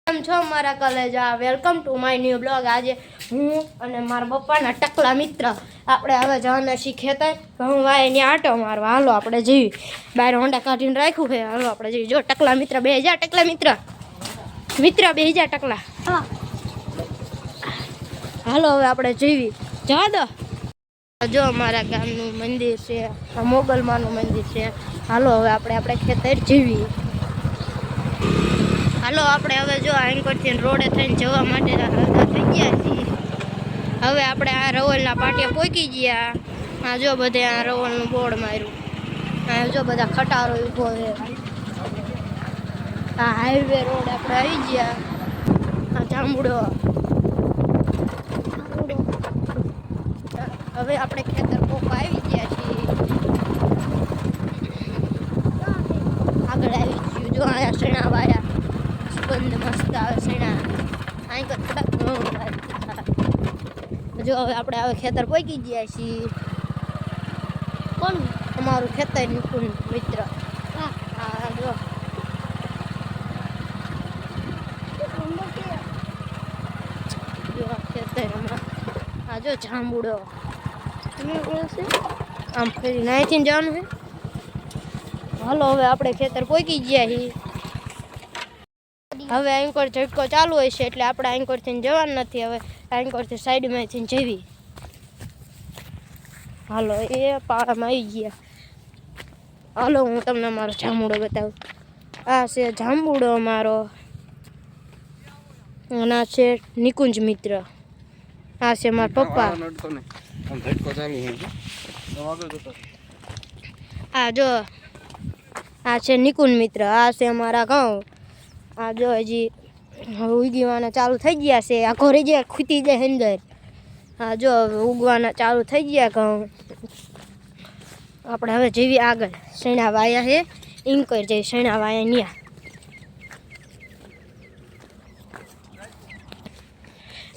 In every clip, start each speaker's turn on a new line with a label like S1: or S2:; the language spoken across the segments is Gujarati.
S1: કેમ છો મારા કલેજા? Welcome to my new blog. આજે હું અને મારા પપ્પાના ટકલા મિત્ર આપણે હવે જવાના છીએ ખેતર. ઘઉં વાય એની આટો મારવા. હાલો આપણે જઈએ. બહાર હોંડા કાઢીને રાખ્યું છે. હાલો આપણે જઈએ. જો ટકલા મિત્ર 2000 ટકલા મિત્ર 2000 ટકલા. હા હાલો હવે આપણે જઈએ. જવા દો. જો અમારા ગામનું મંદિર છે, આ મોગલમાનું મંદિર છે. હાલો હવે આપણે ખેતર જઈએ. હાલો આપણે હવે જો એન્કરથી રોડે થઈને જવા માટે હલતા થઈ ગયા છીએ. હવે આપણે આ રવલના પાટિયા પહોંચી ગયા. આ જો બધે આ રવલનું બોર્ડ માર્યું. આ જો બધા ખટારો ઊભો છે. આ હાઈવે રોડ આપણે આવી ગયા. આ જાંબુડો. હવે આપણે ખેતર પોપા આવી ગયા છીએ. આગળ આવી ગયું. જો અહીંયા શેણા વાયા. બંધ મસ્ત આવે શેણા. અહીં થોડાક જો હવે આપણે હવે ખેતર પહોંચી ગયા છીએ. કોણ? અમારું ખેતર નિકુંજ મિત્ર. હા હા જો ખેતર હા જો જાંબુડો. આમ ફરી નાહીથી જવાનું છે. હાલો હવે આપણે ખેતર પહોંચી ગયા છીએ. હવે એન્કર ઝટકો ચાલુ હોય છે એટલે આપણે એન્કરથી જવાનું નથી. હવે એન્કરથી સાઈડમાંથી જવી. હાલો એ પાળામાં આવી ગયા. હાલો હું તમને મારો જાંબુડો બતાવું. આ છે જાંબુડો અમારો. અને આ છે નિકુંજ મિત્ર. આ છે મારા પપ્પા. આ જો આ છે નિકુંજ મિત્ર. આ છે અમારા ગામ. આ જો હજી ઉગવાના ચાલુ થઈ ગયા છે. આ ઘરે જે ખૂટી જાય અંદર. હા જો ઉગવાના ચાલુ થઈ ગયા ઘઉં. આપણે હવે જેવી આગળ શેણા વાયા છે ઇન્કર જઈ શેણા વાયા ન્યા.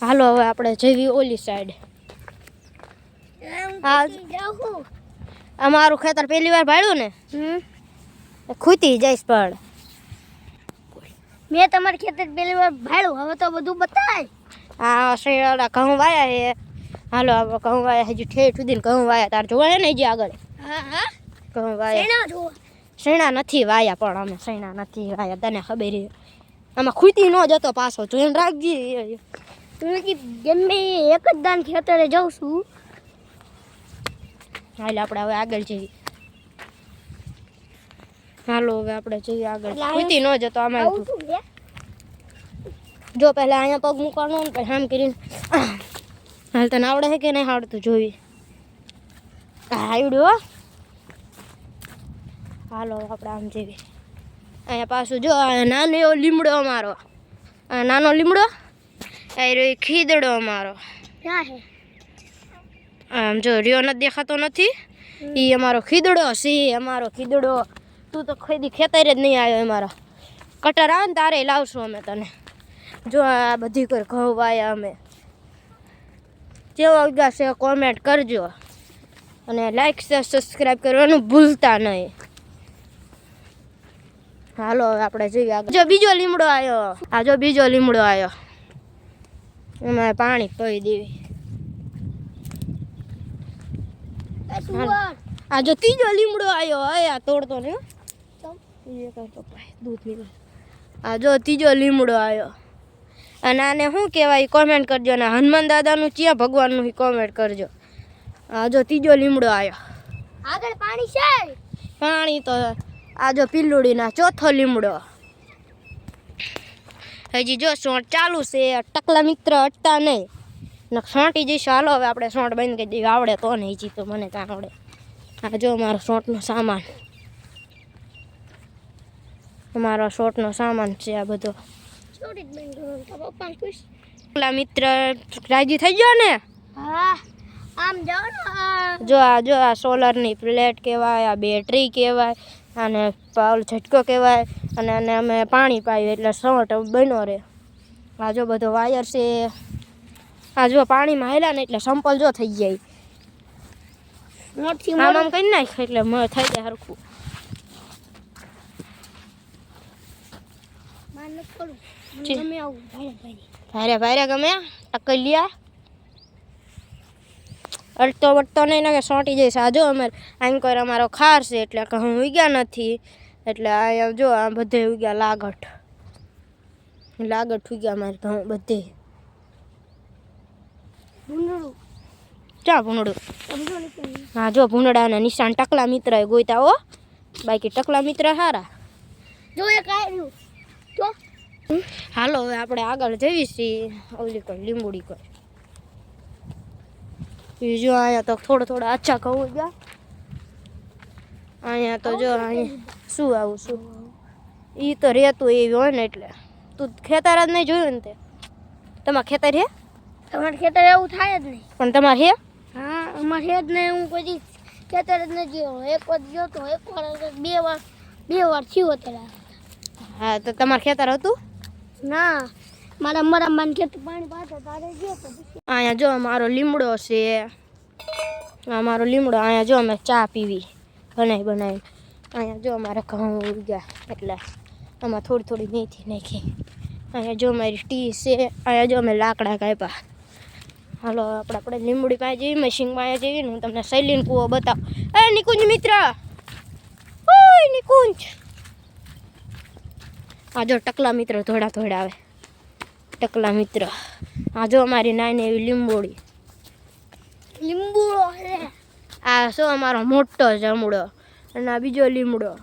S1: હાલો હવે આપણે જેવી ઓલી સાઈડ. અમારું ખેતર પહેલી વાર ભાડ્યું ને ખૂટી જઈશ. પણ
S2: મેં તમારી ખેતર પહેલી વાર ભાડ્યું. હવે તો બધું બતાય.
S1: આ શેણા ઘઉં વાયા છે. હાલો આપણે ઘઉં વાયા હજી ઠેઠ સુધી ઘઉં વાયા. તાર જોવાય ને હજી આગળ.
S2: હા હા
S1: ઘઉં વાયા. શેણા નથી વાયા. પણ અમે શેણા નથી વાયા. તને ખબર છે આમાં ખૂટી ન જતો પાછો. જોઈને રાખજી.
S2: તમે ગમે એક જ દાન ખેતરે જાઉં છું.
S1: હાલ આપણે હવે આગળ જઈએ. હાલો હવે આપણે જઈએ આગળ. ખૂટી ન જતો આમાં. જો પહેલા અહીંયા પગ મૂકવાનો ને પછી આમ કરીને હાલ તને આવડે છે કે નહીં આવડતું જોઈ. આવડ્યું. હાલો આપણે આમ જઈએ. અહીંયા પાછું જો નાનો એવો લીમડો અમારો. નાનો લીમડો એ ખીદડો અમારો. આમ જો રહ્યો નથી દેખાતો નથી. એ અમારો ખીદડો છે. અમારો ખીદડો. તું તો ખરીદી ખેતર જ નહીં આવ્યો. અમારો કટર આવે ને તારે લાવશું અમે તને. જો આ બધી કોઈ ઘઉં વાયા અમે. જેવા ઉગ્યા છે કોમેન્ટ કરજો અને લાઈક શેર સબસ્ક્રાઈબ કરવાનું ભૂલતા નહીં. હાલો હવે આપણે જોઈએ આગળ. જો બીજો લીમડો આવ્યો. આ જો બીજો લીમડો આવ્યો. એમાં પાણી પી દેવી. આ જો ત્રીજો લીમડો આવ્યો. આ તોડતો ને દૂધ નીકળે. આ જો ત્રીજો લીમડો આવ્યો. અને આને શું કહેવાય કોમેન્ટ કરજો. અને હનુમાન દાદાનું ક્યાં ભગવાનનું કોમેન્ટ કરજો. આ જો ત્રીજો લીમડો આવ્યો.
S2: આગળ પાણી છે.
S1: પાણી તો આ જો પિલ્લુડીના ચોથો લીમડો. હજી જો સોંટ ચાલુ છે. ટકલા મિત્ર અટતા નહીં ને સોંટી જઈશું. હાલો હવે આપણે સોંટ બંધ કરી દઈએ. આવડે તો નહીં. હજી તો મને કાં આવડે. આ જો મારો સોંટનો સામાન. અમારો શોર્ટનો સામાન છે આ બધો. ટકલા મિત્ર રાજી થઈ ગયો ને.
S2: હા આમ જાઓ ને.
S1: જો આ સોલરની પ્લેટ કહેવાય. આ બેટરી કહેવાય. અને પાવલ ઝટકો કહેવાય. અને આને અમે પાણી પાયું એટલે સોંટ બન્યો રહે. આ જો બધો વાયર છે. આ જો પાણીમાં હેલા ને એટલે સંપલ જો થઈ જાય. આમ આમ કરી નાખ એટલે થઈ જાય સરખું.
S2: નથી પડું ગમે આવું ભાઈ
S1: ભારે ભારે ગમે ટકલિયા અડતો વટતો નહીં ને કે સોંટી જઈશ આ જો અમારે એન્કર અમારો ખાર છે એટલે કે હું ઉગ્યા નથી એટલે અહીંયા જો આ બધે ઉગ્યા લાગઠ ઉગ્યા અમારે ઘઉં બધે
S2: ભૂંડળું
S1: ચા ભૂંડળું
S2: સમજો નહીં
S1: હા જો ભૂંડળાના નિશાન ટકલા મિત્ર ગોઈતા હો બાકી ટકલા મિત્ર સારા
S2: જો એક આવ્યું જો
S1: હાલો હવે આપણે આગળ જઈએ છીએ ઓલી કોઈ લીંબુડી કોઈ જો અહીંયા તો થોડા આછા કહું ગયા અહીંયા તો જો અહીંયા શું આવું શું એ તો રહેતું એવી હોય ને એટલે તું ખેતર જ નહીં જોયું ને તે તમારે ખેતર હે
S2: તમારે ખેતર એવું થાય જ નહીં
S1: પણ તમારે હે
S2: હા અમારે છે જ નહીં હું કોઈ ખેતર જ નહીં ગયો એક વાર ગયો તો એક વાર બે વાર થયું અત્યારે
S1: હા તો તમારે ખેતર હતું
S2: ના મારા મન ખેતર પાણી પાતા તારે ગયો તો
S1: અહીંયા જો મારો લીમડો છે આ મારો લીમડો અહીંયા જો અમે ચા પીવી બનાવી અહીંયા જો અમારે ઘઉં ઉગ્યા એટલે આમાં થોડી મેથી નાખી અહીંયા જો મારી ટી છે અહીંયા જો અમે લાકડા કાપ્યા હાલો આપણે લીંબડી પાસે જઈએ મશીન પાસે જઈએ ને હું તમને શૈલીન કૂવો બતાવું એ નિકુંજ મિત્ર ઓય નિકુંજ આ જો ટકલા મિત્ર થોડા આવે ટકલા મિત્ર આ જો અમારી નાની એવી લીંબોડી
S2: લીંબુડો છે
S1: આ શું અમારો મોટો જમડો અને આ બીજો લીમડો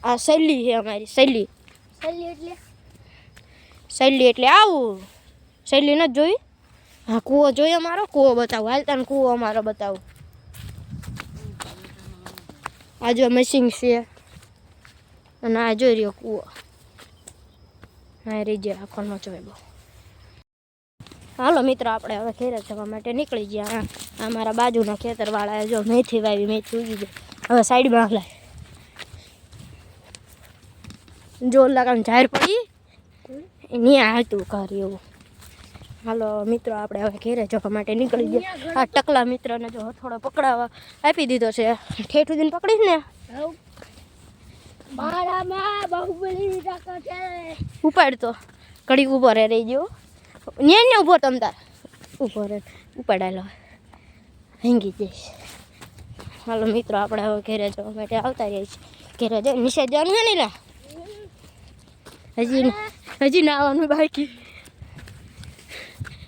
S1: આ શૈલી છે અમારી શૈલી એટલે આવું શૈલી નથી જોઈ હા કૂવો જોઈએ અમારો કૂવો બતાવું હાલતા ને કૂવો અમારો બતાવું આ જો મશીન છે અને આ જોઈ રહ્યો કૂવો હા રીજે આખોમાં જોઈ બહુ હાલો મિત્રો આપણે હવે ઘેર જવા માટે નીકળી ગયા આ મારા બાજુના ખેતરવાળાએ જો મેથી વાવી મેથી ઉગી ગઈ હવે સાઈડમાં હલાય જોર લાગાને જાહેર પડી ત્યાં હતું ઘર એવું હાલો મિત્રો આપણે હવે ઘેરે જવા માટે નીકળી ગયા આ ટકલા મિત્રને જો થોડો પકડાવા આપી દીધો છે ઠેઠ સુધી પકડીશ ને ઉપાડતો ઘડી ઊભો રહી ગયો ને ઊભો તમ તાર ઊભો રહે ઉપાડાયેલો ભાંગી જઈશ હાલો મિત્રો આપણે હવે ઘેરે જવા માટે આવતા રહીએ છીએ ઘેરે જઈ નિશાળ જવાનું છે ને હજી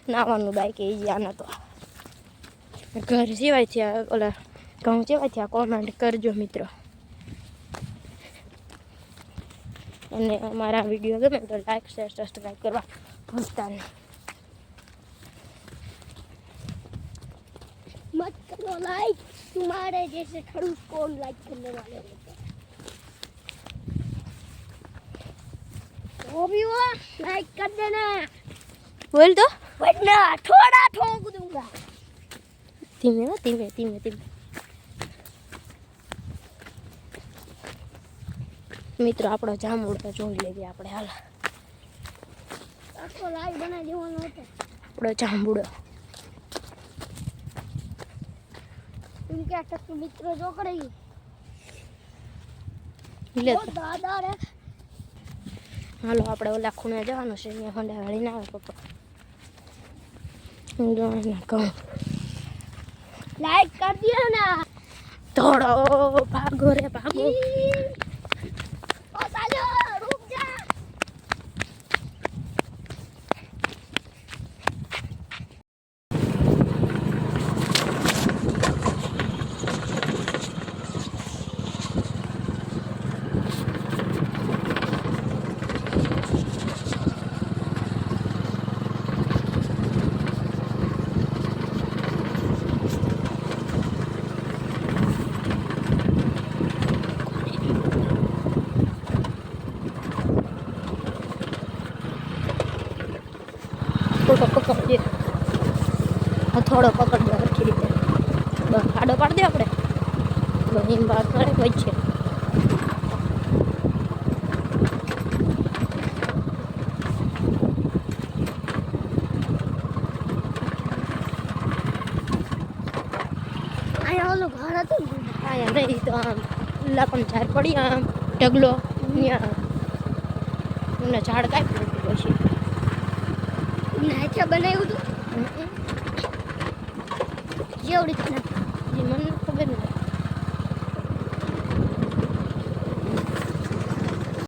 S1: નાવાનું બાકી આના તો ઘર સિવાય થયા ઓલા ઘઉં સિવાય થયા કોમેન્ટ કરજો મિત્રો અને અમારા વિડીયો ગમે તો લાઈક શેર સબસ્ક્રાઈબ કરવા ભૂલતા નહીં
S2: मत करो लाइक तुम्हारे जैसे खड़ूस कौन लाइक करने वाले होते हैं वो भी वो लाइक कर देना
S1: बोल तो
S2: वरना थोड़ा ठोक दूंगा
S1: ધીમે મિત્રો આપણો જામુડો જોઈ લેવી આપણે હાલ
S2: આખો લાઈવ બનાવી દેવાનો હતો
S1: આપણો જાંબુડો
S2: तुम क्या टक मित्र जो करेगी
S1: લે
S2: वो दादा रे
S1: હાલો આપણે ઓલા ખૂણે જવાનું છે અહીંયા હોંડા વાળી ના આવે પપ્પા જોઈને કહું
S2: लाइक कर दिया ना
S1: થોડો ભાગો રે ભાગો
S2: ओ सालो रुक जा
S1: પકડીએ થોડો પકડજો સરખી રીતે બસ આડો પાડી દે આપણે બની વાત કરે વચ્ચે
S2: आया वालों घर आते
S1: અહીંયા નહીં તો આમ લા પણ ઝાર પડી આમ ઢગલો ત્યાં એમને ઝાડ કાપી દીધું પછી
S2: નાચા બનાવ્યું હતું જેવડી રીતના